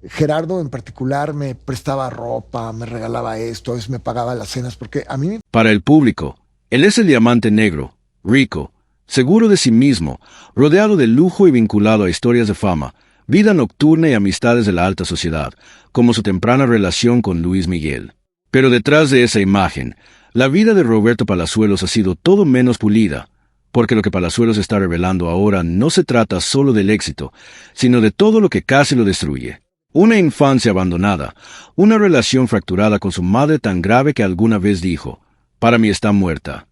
Gerardo en particular me prestaba ropa, me regalaba esto, a veces me pagaba las cenas, porque a mí Para el público, él es el diamante negro, rico, seguro de sí mismo, rodeado de lujo y vinculado a historias de fama, vida nocturna y amistades de la alta sociedad, como su temprana relación con Luis Miguel. Pero detrás de esa imagen, la vida de Roberto Palazuelos ha sido todo menos pulida, porque lo que Palazuelos está revelando ahora no se trata solo del éxito, sino de todo lo que casi lo destruye. Una infancia abandonada, una relación fracturada con su madre tan grave que alguna vez dijo, "Para mí está muerta".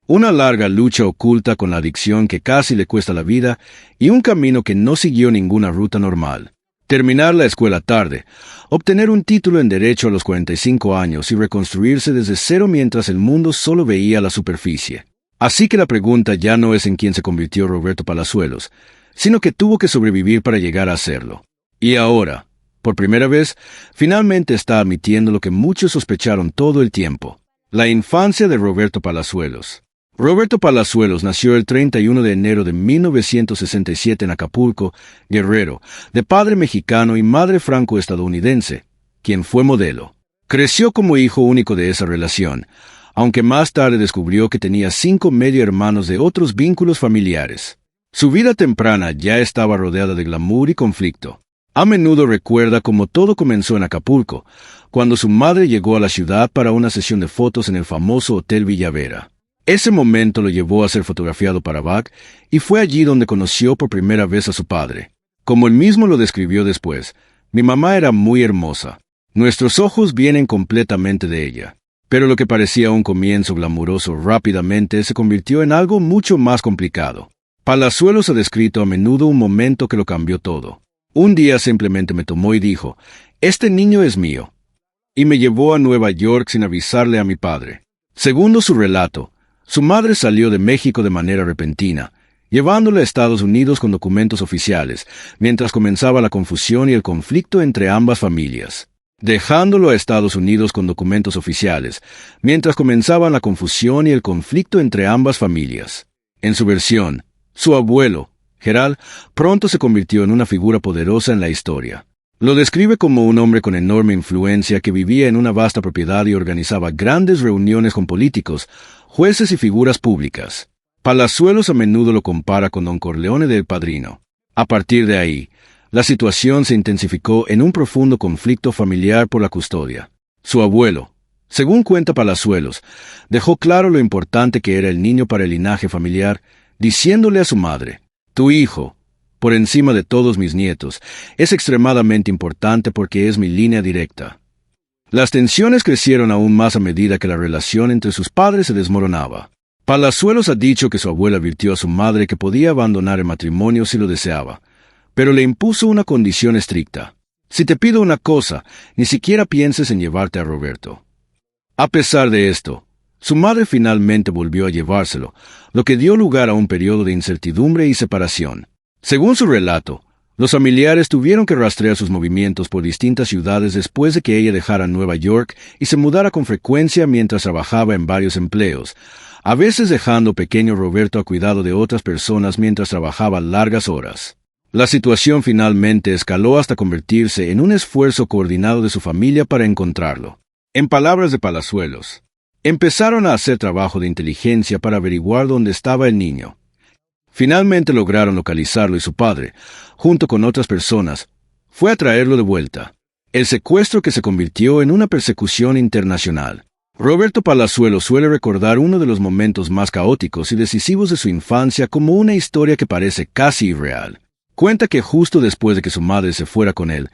Una larga lucha oculta con la adicción que casi le cuesta la vida y un camino que no siguió ninguna ruta normal. Terminar la escuela tarde, obtener un título en Derecho a los 45 años y reconstruirse desde cero mientras el mundo solo veía la superficie. Así que la pregunta ya no es en quién se convirtió Roberto Palazuelos, sino que tuvo que sobrevivir para llegar a hacerlo. Y ahora, por primera vez, finalmente está admitiendo lo que muchos sospecharon todo el tiempo: la infancia de Roberto Palazuelos. Roberto Palazuelos nació el 31 de enero de 1967 en Acapulco, Guerrero, de padre mexicano y madre franco-estadounidense, quien fue modelo. Creció como hijo único de esa relación, aunque más tarde descubrió que tenía 5 medio hermanos de otros vínculos familiares. Su vida temprana ya estaba rodeada de glamour y conflicto. A menudo recuerda cómo todo comenzó en Acapulco, cuando su madre llegó a la ciudad para una sesión de fotos en el famoso Hotel Villavera. Ese momento lo llevó a ser fotografiado para Vogue y fue allí donde conoció por primera vez a su padre. Como él mismo lo describió después, "Mi mamá era muy hermosa. Nuestros ojos vienen completamente de ella". Pero lo que parecía un comienzo glamuroso rápidamente se convirtió en algo mucho más complicado. Palazuelos ha descrito a menudo un momento que lo cambió todo. "Un día simplemente me tomó y dijo, 'Este niño es mío'", y me llevó a Nueva York sin avisarle a mi padre. Según su relato, su madre salió de México de manera repentina, llevándole a Estados Unidos con documentos oficiales, mientras comenzaba la confusión y el conflicto entre ambas familias. Dejándolo a Estados Unidos con documentos oficiales, mientras comenzaban la confusión y el conflicto entre ambas familias. En su versión, su abuelo, Gerald, pronto se convirtió en una figura poderosa en la historia. Lo describe como un hombre con enorme influencia que vivía en una vasta propiedad y organizaba grandes reuniones con políticos, jueces y figuras públicas. Palazuelos a menudo lo compara con Don Corleone de El Padrino. A partir de ahí, la situación se intensificó en un profundo conflicto familiar por la custodia. Su abuelo, según cuenta Palazuelos, dejó claro lo importante que era el niño para el linaje familiar, diciéndole a su madre, "Tu hijo, por encima de todos mis nietos, es extremadamente importante porque es mi línea directa". Las tensiones crecieron aún más a medida que la relación entre sus padres se desmoronaba. Palazuelos ha dicho que su abuela advirtió a su madre que podía abandonar el matrimonio si lo deseaba, pero le impuso una condición estricta: "Si te pido una cosa, ni siquiera pienses en llevarte a Roberto". A pesar de esto, su madre finalmente volvió a llevárselo, lo que dio lugar a un periodo de incertidumbre y separación. Según su relato, los familiares tuvieron que rastrear sus movimientos por distintas ciudades después de que ella dejara Nueva York y se mudara con frecuencia mientras trabajaba en varios empleos, a veces dejando pequeño Roberto a cuidado de otras personas mientras trabajaba largas horas. La situación finalmente escaló hasta convertirse en un esfuerzo coordinado de su familia para encontrarlo. En palabras de Palazuelos, empezaron a hacer trabajo de inteligencia para averiguar dónde estaba el niño. Finalmente lograron localizarlo y su padre, junto con otras personas, fue a traerlo de vuelta. El secuestro que se convirtió en una persecución internacional. Roberto Palazuelos suele recordar uno de los momentos más caóticos y decisivos de su infancia como una historia que parece casi irreal. Cuenta que justo después de que su madre se fuera con él,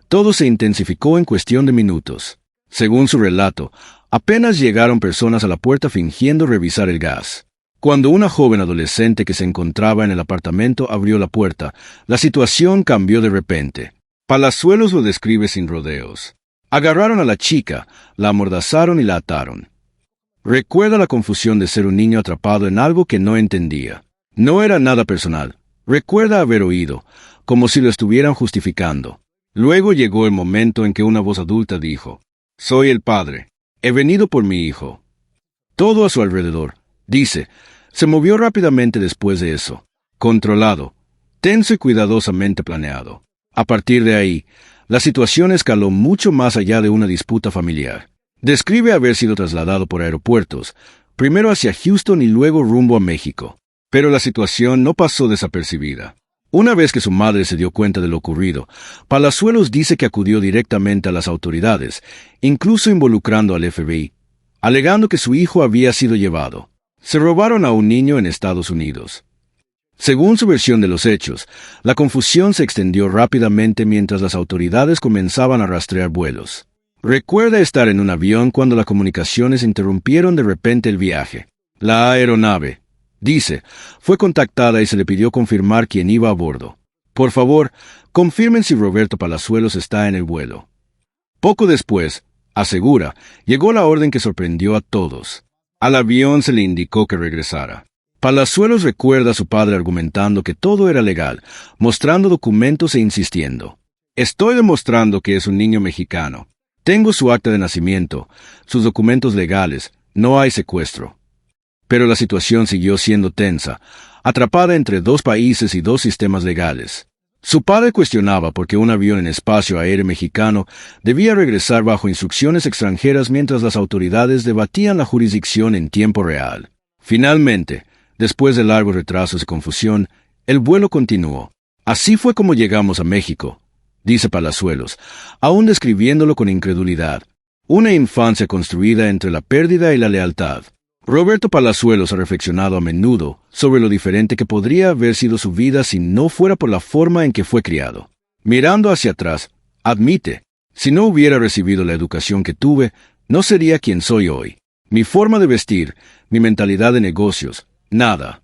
todo se intensificó en cuestión de minutos. Según su relato, apenas llegaron personas a la puerta fingiendo revisar el gas. Cuando una joven adolescente que se encontraba en el apartamento abrió la puerta, la situación cambió de repente. Palazuelos lo describe sin rodeos. Agarraron a la chica, la amordazaron y la ataron. Recuerda la confusión de ser un niño atrapado en algo que no entendía. No era nada personal. Recuerda haber oído, como si lo estuvieran justificando. Luego llegó el momento en que una voz adulta dijo, «Soy el padre. He venido por mi hijo». Todo a su alrededor, dice, se movió rápidamente después de eso. Controlado, tenso y cuidadosamente planeado. A partir de ahí, la situación escaló mucho más allá de una disputa familiar. Describe haber sido trasladado por aeropuertos, primero hacia Houston y luego rumbo a México. Pero la situación no pasó desapercibida. Una vez que su madre se dio cuenta de lo ocurrido, Palazuelos dice que acudió directamente a las autoridades, incluso involucrando al FBI, alegando que su hijo había sido llevado. Se robaron a un niño en Estados Unidos. Según su versión de los hechos, la confusión se extendió rápidamente mientras las autoridades comenzaban a rastrear vuelos. Recuerda estar en un avión cuando las comunicaciones interrumpieron de repente el viaje. La aeronave, dice, fue contactada y se le pidió confirmar quién iba a bordo. Por favor, confirmen si Roberto Palazuelos está en el vuelo. Poco después, asegura, llegó la orden que sorprendió a todos. Al avión se le indicó que regresara. Palazuelos recuerda a su padre argumentando que todo era legal, mostrando documentos e insistiendo. Estoy demostrando que es un niño mexicano. Tengo su acta de nacimiento, sus documentos legales, no hay secuestro. Pero la situación siguió siendo tensa, atrapada entre dos países y dos sistemas legales. Su padre cuestionaba por qué un avión en espacio aéreo mexicano debía regresar bajo instrucciones extranjeras mientras las autoridades debatían la jurisdicción en tiempo real. Finalmente, después de largos retrasos y confusión, el vuelo continuó. Así fue como llegamos a México, dice Palazuelos, aún describiéndolo con incredulidad. Una infancia construida entre la pérdida y la lealtad. Roberto Palazuelos ha reflexionado a menudo sobre lo diferente que podría haber sido su vida si no fuera por la forma en que fue criado. Mirando hacia atrás, admite, si no hubiera recibido la educación que tuve, no sería quien soy hoy. Mi forma de vestir, mi mentalidad de negocios, nada.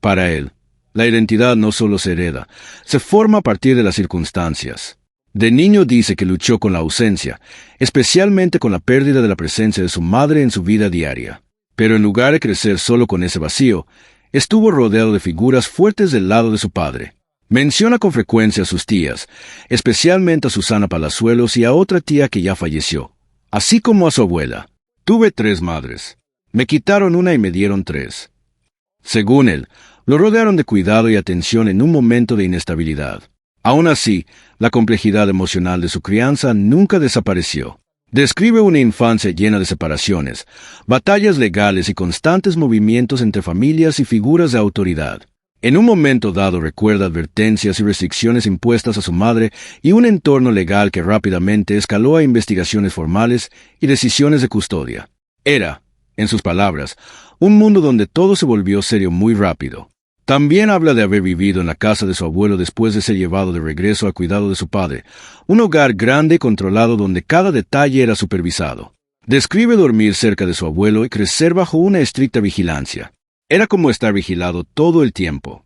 Para él, la identidad no solo se hereda, se forma a partir de las circunstancias. De niño dice que luchó con la ausencia, especialmente con la pérdida de la presencia de su madre en su vida diaria. Pero en lugar de crecer solo con ese vacío, estuvo rodeado de figuras fuertes del lado de su padre. Menciona con frecuencia a sus tías, especialmente a Susana Palazuelos y a otra tía que ya falleció, así como a su abuela. Tuve 3 madres. Me quitaron una y me dieron 3. Según él, lo rodearon de cuidado y atención en un momento de inestabilidad. Aún así, la complejidad emocional de su crianza nunca desapareció. Describe una infancia llena de separaciones, batallas legales y constantes movimientos entre familias y figuras de autoridad. En un momento dado recuerda advertencias y restricciones impuestas a su madre y un entorno legal que rápidamente escaló a investigaciones formales y decisiones de custodia. Era, en sus palabras, un mundo donde todo se volvió serio muy rápido. También habla de haber vivido en la casa de su abuelo después de ser llevado de regreso al cuidado de su padre, un hogar grande y controlado donde cada detalle era supervisado. Describe dormir cerca de su abuelo y crecer bajo una estricta vigilancia. Era como estar vigilado todo el tiempo.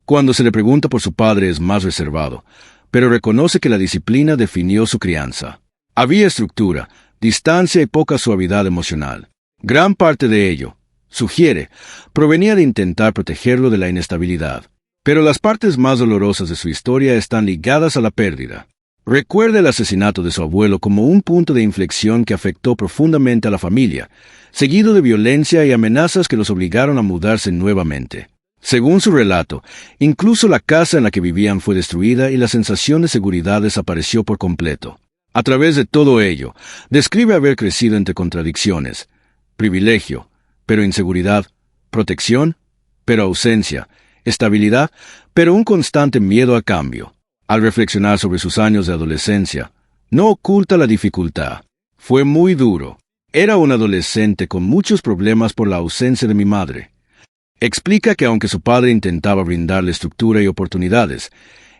Cuando se le pregunta por su padre es más reservado, pero reconoce que la disciplina definió su crianza. Había estructura, distancia y poca suavidad emocional. Gran parte de ello, sugiere, provenía de intentar protegerlo de la inestabilidad. Pero las partes más dolorosas de su historia están ligadas a la pérdida. Recuerda el asesinato de su abuelo como un punto de inflexión que afectó profundamente a la familia, seguido de violencia y amenazas que los obligaron a mudarse nuevamente. Según su relato, incluso la casa en la que vivían fue destruida y la sensación de seguridad desapareció por completo. A través de todo ello, describe haber crecido entre contradicciones, privilegio, pero inseguridad, protección, pero ausencia, estabilidad, pero un constante miedo a cambio. Al reflexionar sobre sus años de adolescencia, no oculta la dificultad. Fue muy duro. Era un adolescente con muchos problemas por la ausencia de mi madre. Explica que aunque su padre intentaba brindarle estructura y oportunidades,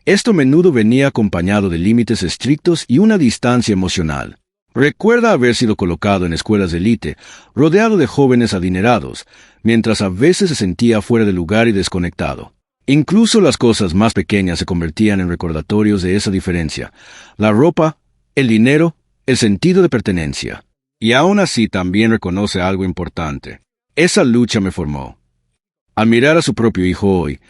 esto a menudo venía acompañado de límites estrictos y una distancia emocional. Recuerda haber sido colocado en escuelas de élite, rodeado de jóvenes adinerados, mientras a veces se sentía fuera de lugar y desconectado. Incluso las cosas más pequeñas se convertían en recordatorios de esa diferencia: la ropa, el dinero, el sentido de pertenencia. Y aún así también reconoce algo importante. Esa lucha me formó. Al mirar a su propio hijo hoy,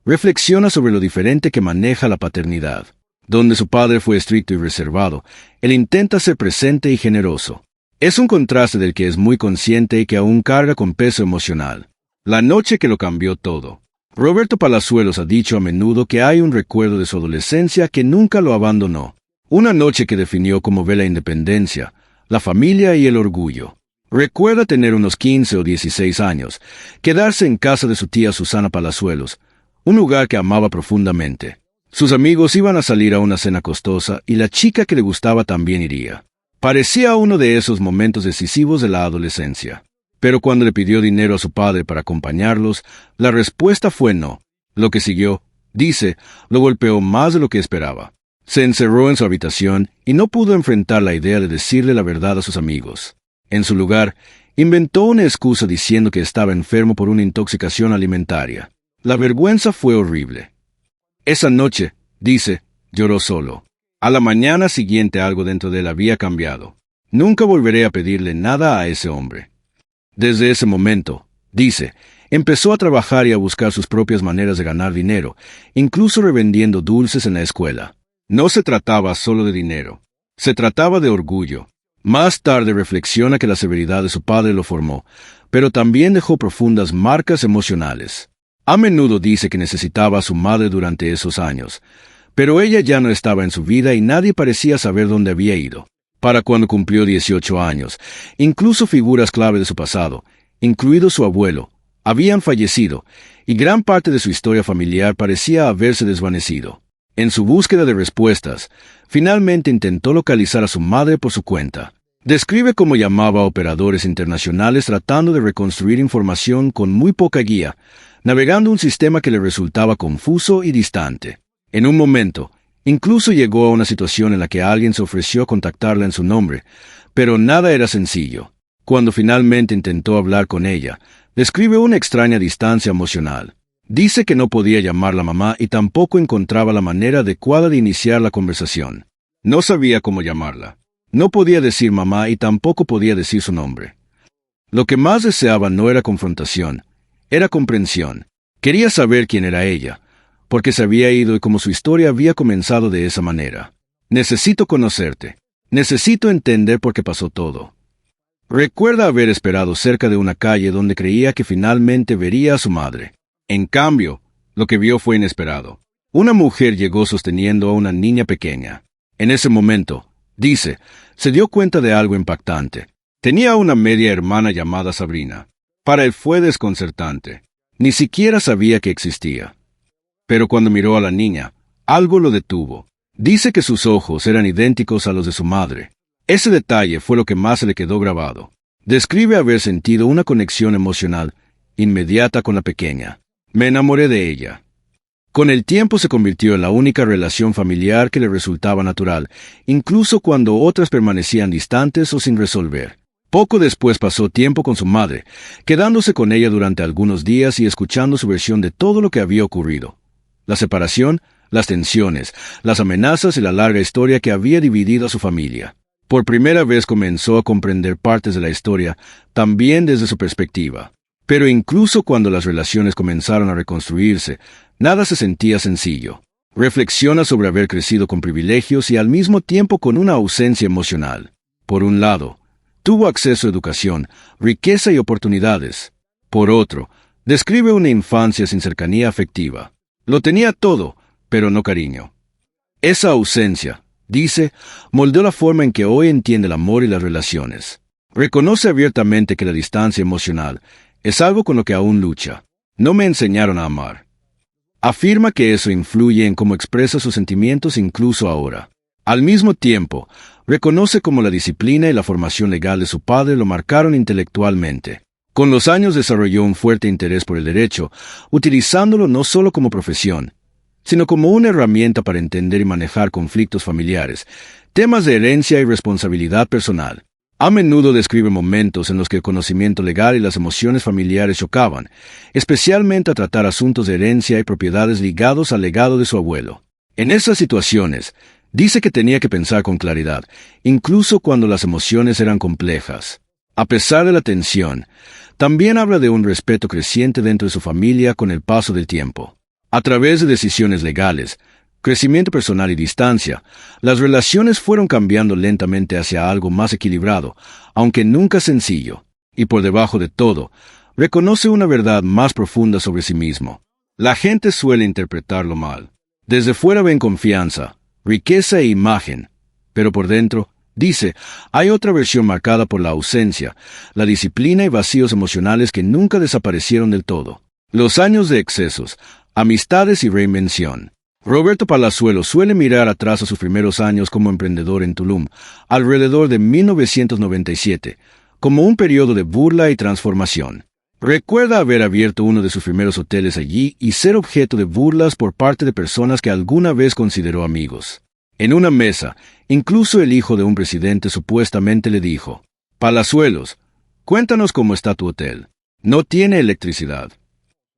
reflexiona sobre lo diferente que maneja la paternidad. Donde su padre fue estricto y reservado, él intenta ser presente y generoso. Es un contraste del que es muy consciente y que aún carga con peso emocional. La noche que lo cambió todo. Roberto Palazuelos ha dicho a menudo que hay un recuerdo de su adolescencia que nunca lo abandonó. Una noche que definió como ve la independencia, la familia y el orgullo. Recuerda tener unos 15 o 16 años, quedarse en casa de su tía Susana Palazuelos, un lugar que amaba profundamente. Sus amigos iban a salir a una cena costosa y la chica que le gustaba también iría. Parecía uno de esos momentos decisivos de la adolescencia. Pero cuando le pidió dinero a su padre para acompañarlos, la respuesta fue no. Lo que siguió, dice, lo golpeó más de lo que esperaba. Se encerró en su habitación y no pudo enfrentar la idea de decirle la verdad a sus amigos. En su lugar, inventó una excusa diciendo que estaba enfermo por una intoxicación alimentaria. La vergüenza fue horrible. Esa noche, dice, lloró solo. A la mañana siguiente algo dentro de él había cambiado. Nunca volveré a pedirle nada a ese hombre. Desde ese momento, dice, empezó a trabajar y a buscar sus propias maneras de ganar dinero, incluso revendiendo dulces en la escuela. No se trataba solo de dinero, se trataba de orgullo. Más tarde reflexiona que la severidad de su padre lo formó, pero también dejó profundas marcas emocionales. A menudo dice que necesitaba a su madre durante esos años, pero ella ya no estaba en su vida y nadie parecía saber dónde había ido. Para cuando cumplió 18 años, incluso figuras clave de su pasado, incluido su abuelo, habían fallecido, y gran parte de su historia familiar parecía haberse desvanecido. En su búsqueda de respuestas, finalmente intentó localizar a su madre por su cuenta. Describe cómo llamaba a operadores internacionales tratando de reconstruir información con muy poca guía, navegando un sistema que le resultaba confuso y distante. En un momento, incluso llegó a una situación en la que alguien se ofreció a contactarla en su nombre, pero nada era sencillo. Cuando finalmente intentó hablar con ella, describe una extraña distancia emocional. Dice que no podía llamarla mamá y tampoco encontraba la manera adecuada de iniciar la conversación. No sabía cómo llamarla. No podía decir mamá y tampoco podía decir su nombre. Lo que más deseaba no era confrontación, era comprensión. Quería saber quién era ella, porque se había ido y como su historia había comenzado de esa manera. Necesito conocerte. Necesito entender por qué pasó todo. Recuerda haber esperado cerca de una calle donde creía que finalmente vería a su madre. En cambio, lo que vio fue inesperado. Una mujer llegó sosteniendo a una niña pequeña. En ese momento, dice, se dio cuenta de algo impactante. Tenía una media hermana llamada Sabrina. Para él fue desconcertante. Ni siquiera sabía que existía. Pero cuando miró a la niña, algo lo detuvo. Dice que sus ojos eran idénticos a los de su madre. Ese detalle fue lo que más se le quedó grabado. Describe haber sentido una conexión emocional inmediata con la pequeña. Me enamoré de ella. Con el tiempo se convirtió en la única relación familiar que le resultaba natural, incluso cuando otras permanecían distantes o sin resolver. Poco después pasó tiempo con su madre, quedándose con ella durante algunos días y escuchando su versión de todo lo que había ocurrido. La separación, las tensiones, las amenazas y la larga historia que había dividido a su familia. Por primera vez comenzó a comprender partes de la historia, también desde su perspectiva. Pero incluso cuando las relaciones comenzaron a reconstruirse, nada se sentía sencillo. Reflexiona sobre haber crecido con privilegios y al mismo tiempo con una ausencia emocional. Por un lado, tuvo acceso a educación, riqueza y oportunidades. Por otro, describe una infancia sin cercanía afectiva. Lo tenía todo, pero no cariño. Esa ausencia, dice, moldeó la forma en que hoy entiende el amor y las relaciones. Reconoce abiertamente que la distancia emocional es algo con lo que aún lucha. No me enseñaron a amar. Afirma que eso influye en cómo expresa sus sentimientos incluso ahora. Al mismo tiempo, reconoce cómo la disciplina y la formación legal de su padre lo marcaron intelectualmente. Con los años desarrolló un fuerte interés por el derecho, utilizándolo no solo como profesión, sino como una herramienta para entender y manejar conflictos familiares, temas de herencia y responsabilidad personal. A menudo describe momentos en los que el conocimiento legal y las emociones familiares chocaban, especialmente a tratar asuntos de herencia y propiedades ligados al legado de su abuelo. En esas situaciones, dice que tenía que pensar con claridad, incluso cuando las emociones eran complejas. A pesar de la tensión, también habla de un respeto creciente dentro de su familia con el paso del tiempo. A través de decisiones legales, crecimiento personal y distancia, las relaciones fueron cambiando lentamente hacia algo más equilibrado, aunque nunca sencillo. Y por debajo de todo, reconoce una verdad más profunda sobre sí mismo. La gente suele interpretarlo mal. Desde fuera ven confianza, riqueza e imagen, pero por dentro, dice, hay otra versión marcada por la ausencia, la disciplina y vacíos emocionales que nunca desaparecieron del todo. Los años de excesos, amistades y reinvención. Roberto Palazuelos suele mirar atrás a sus primeros años como emprendedor en Tulum, alrededor de 1997, como un periodo de burla y transformación. Recuerda haber abierto uno de sus primeros hoteles allí y ser objeto de burlas por parte de personas que alguna vez consideró amigos. En una mesa, incluso el hijo de un presidente supuestamente le dijo, «Palazuelos, cuéntanos cómo está tu hotel. No tiene electricidad».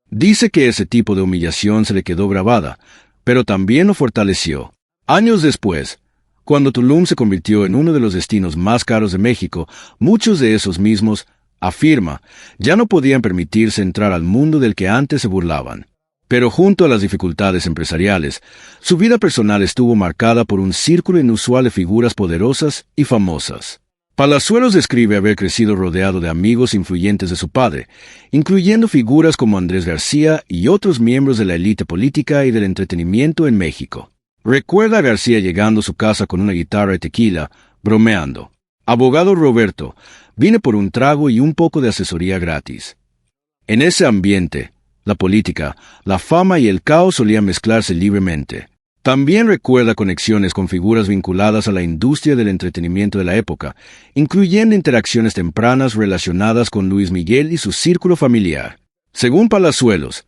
Dice que ese tipo de humillación se le quedó grabada, pero también lo fortaleció. Años después, cuando Tulum se convirtió en uno de los destinos más caros de México, muchos de esos mismos, afirma, ya no podían permitirse entrar al mundo del que antes se burlaban. Pero junto a las dificultades empresariales, su vida personal estuvo marcada por un círculo inusual de figuras poderosas y famosas. Palazuelos describe haber crecido rodeado de amigos influyentes de su padre, incluyendo figuras como Andrés García y otros miembros de la élite política y del entretenimiento en México. Recuerda a García llegando a su casa con una guitarra y tequila, bromeando. «Abogado Roberto, vine por un trago y un poco de asesoría gratis». En ese ambiente, la política, la fama y el caos solían mezclarse libremente. También recuerda conexiones con figuras vinculadas a la industria del entretenimiento de la época, incluyendo interacciones tempranas relacionadas con Luis Miguel y su círculo familiar. Según Palazuelos,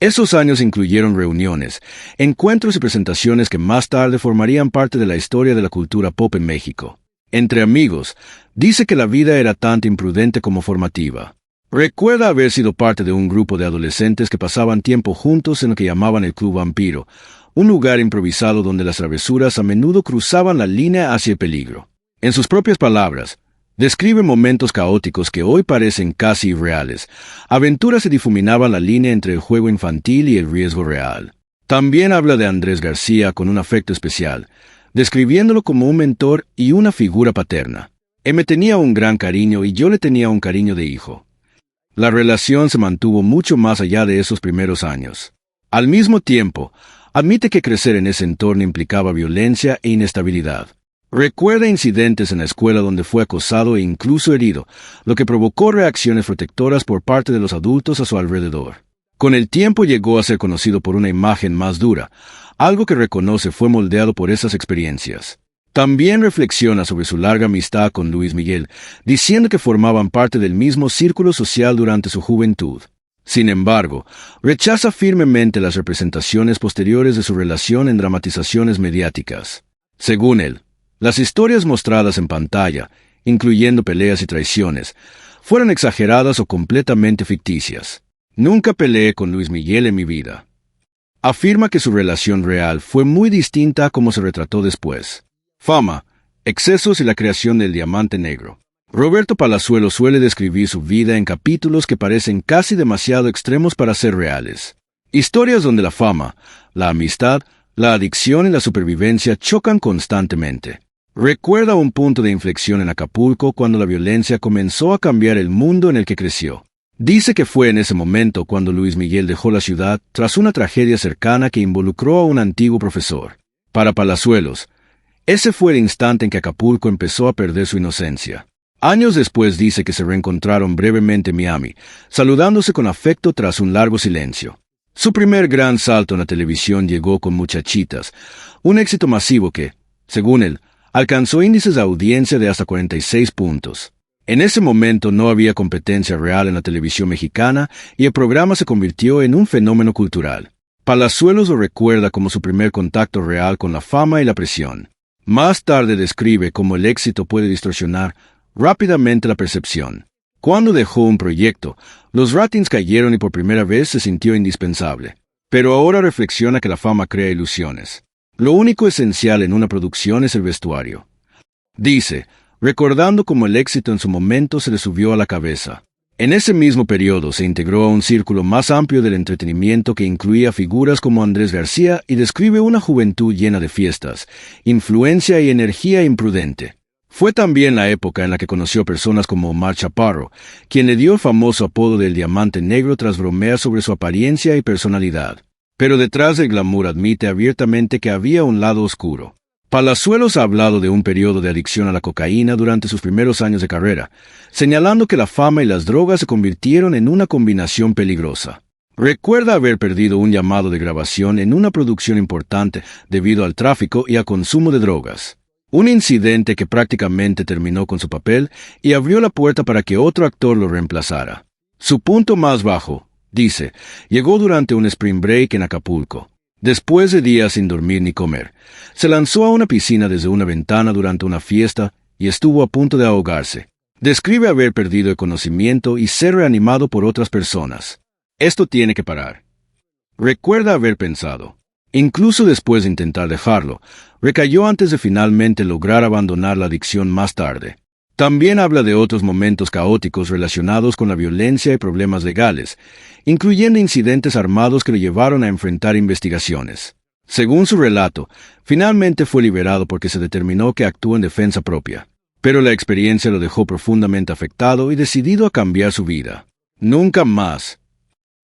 esos años incluyeron reuniones, encuentros y presentaciones que más tarde formarían parte de la historia de la cultura pop en México. Entre amigos, dice que la vida era tanto imprudente como formativa. Recuerda haber sido parte de un grupo de adolescentes que pasaban tiempo juntos en lo que llamaban el Club Vampiro, un lugar improvisado donde las travesuras a menudo cruzaban la línea hacia el peligro. En sus propias palabras, describe momentos caóticos que hoy parecen casi irreales, aventuras que difuminaban la línea entre el juego infantil y el riesgo real. También habla de Andrés García con un afecto especial, describiéndolo como un mentor y una figura paterna. Él me tenía un gran cariño y yo le tenía un cariño de hijo. La relación se mantuvo mucho más allá de esos primeros años. Al mismo tiempo, admite que crecer en ese entorno implicaba violencia e inestabilidad. Recuerda incidentes en la escuela donde fue acosado e incluso herido, lo que provocó reacciones protectoras por parte de los adultos a su alrededor. Con el tiempo llegó a ser conocido por una imagen más dura, algo que reconoce fue moldeado por esas experiencias. También reflexiona sobre su larga amistad con Luis Miguel, diciendo que formaban parte del mismo círculo social durante su juventud. Sin embargo, rechaza firmemente las representaciones posteriores de su relación en dramatizaciones mediáticas. Según él, las historias mostradas en pantalla, incluyendo peleas y traiciones, fueron exageradas o completamente ficticias. Nunca peleé con Luis Miguel en mi vida. Afirma que su relación real fue muy distinta a como se retrató después. Fama, excesos y la creación del diamante negro. Roberto Palazuelos suele describir su vida en capítulos que parecen casi demasiado extremos para ser reales. Historias donde la fama, la amistad, la adicción y la supervivencia chocan constantemente. Recuerda un punto de inflexión en Acapulco cuando la violencia comenzó a cambiar el mundo en el que creció. Dice que fue en ese momento cuando Luis Miguel dejó la ciudad tras una tragedia cercana que involucró a un antiguo profesor. Para Palazuelos, ese fue el instante en que Acapulco empezó a perder su inocencia. Años después dice que se reencontraron brevemente en Miami, saludándose con afecto tras un largo silencio. Su primer gran salto en la televisión llegó con Muchachitas, un éxito masivo que, según él, alcanzó índices de audiencia de hasta 46 puntos. En ese momento no había competencia real en la televisión mexicana y el programa se convirtió en un fenómeno cultural. Palazuelos lo recuerda como su primer contacto real con la fama y la presión. Más tarde describe cómo el éxito puede distorsionar rápidamente la percepción. Cuando dejó un proyecto, los ratings cayeron y por primera vez se sintió indispensable. Pero ahora reflexiona que la fama crea ilusiones. Lo único esencial en una producción es el vestuario. Dice, recordando cómo el éxito en su momento se le subió a la cabeza. En ese mismo periodo se integró a un círculo más amplio del entretenimiento que incluía figuras como Andrés García y describe una juventud llena de fiestas, influencia y energía imprudente. Fue también la época en la que conoció personas como Omar Chaparro, quien le dio el famoso apodo del Diamante Negro tras bromear sobre su apariencia y personalidad. Pero detrás del glamour admite abiertamente que había un lado oscuro. Palazuelos ha hablado de un periodo de adicción a la cocaína durante sus primeros años de carrera, señalando que la fama y las drogas se convirtieron en una combinación peligrosa. Recuerda haber perdido un llamado de grabación en una producción importante debido al tráfico y a consumo de drogas. Un incidente que prácticamente terminó con su papel y abrió la puerta para que otro actor lo reemplazara. Su punto más bajo, dice, llegó durante un spring break en Acapulco. Después de días sin dormir ni comer, se lanzó a una piscina desde una ventana durante una fiesta y estuvo a punto de ahogarse. Describe haber perdido el conocimiento y ser reanimado por otras personas. Esto tiene que parar. Recuerda haber pensado. Incluso después de intentar dejarlo, recayó antes de finalmente lograr abandonar la adicción más tarde. También habla de otros momentos caóticos relacionados con la violencia y problemas legales, incluyendo incidentes armados que lo llevaron a enfrentar investigaciones. Según su relato, finalmente fue liberado porque se determinó que actuó en defensa propia. Pero la experiencia lo dejó profundamente afectado y decidido a cambiar su vida. Nunca más.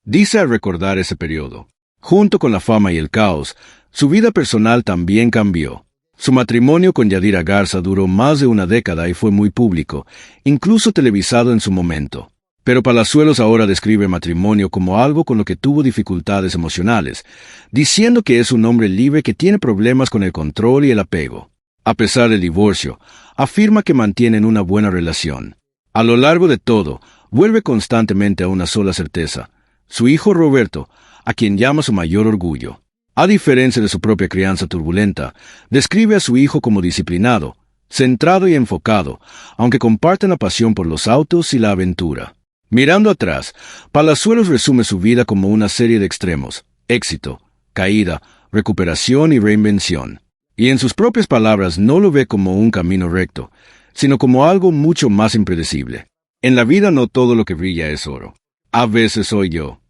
Dice al recordar ese periodo. Junto con la fama y el caos, su vida personal también cambió. Su matrimonio con Yadira Garza duró más de una década y fue muy público, incluso televisado en su momento. Pero Palazuelos ahora describe el matrimonio como algo con lo que tuvo dificultades emocionales, diciendo que es un hombre libre que tiene problemas con el control y el apego. A pesar del divorcio, afirma que mantienen una buena relación. A lo largo de todo, vuelve constantemente a una sola certeza: su hijo Roberto, a quien llama su mayor orgullo. A diferencia de su propia crianza turbulenta, describe a su hijo como disciplinado, centrado y enfocado, aunque comparten la pasión por los autos y la aventura. Mirando atrás, Palazuelos resume su vida como una serie de extremos: éxito, caída, recuperación y reinvención. Y en sus propias palabras no lo ve como un camino recto, sino como algo mucho más impredecible. En la vida no todo lo que brilla es oro. A veces soy yo.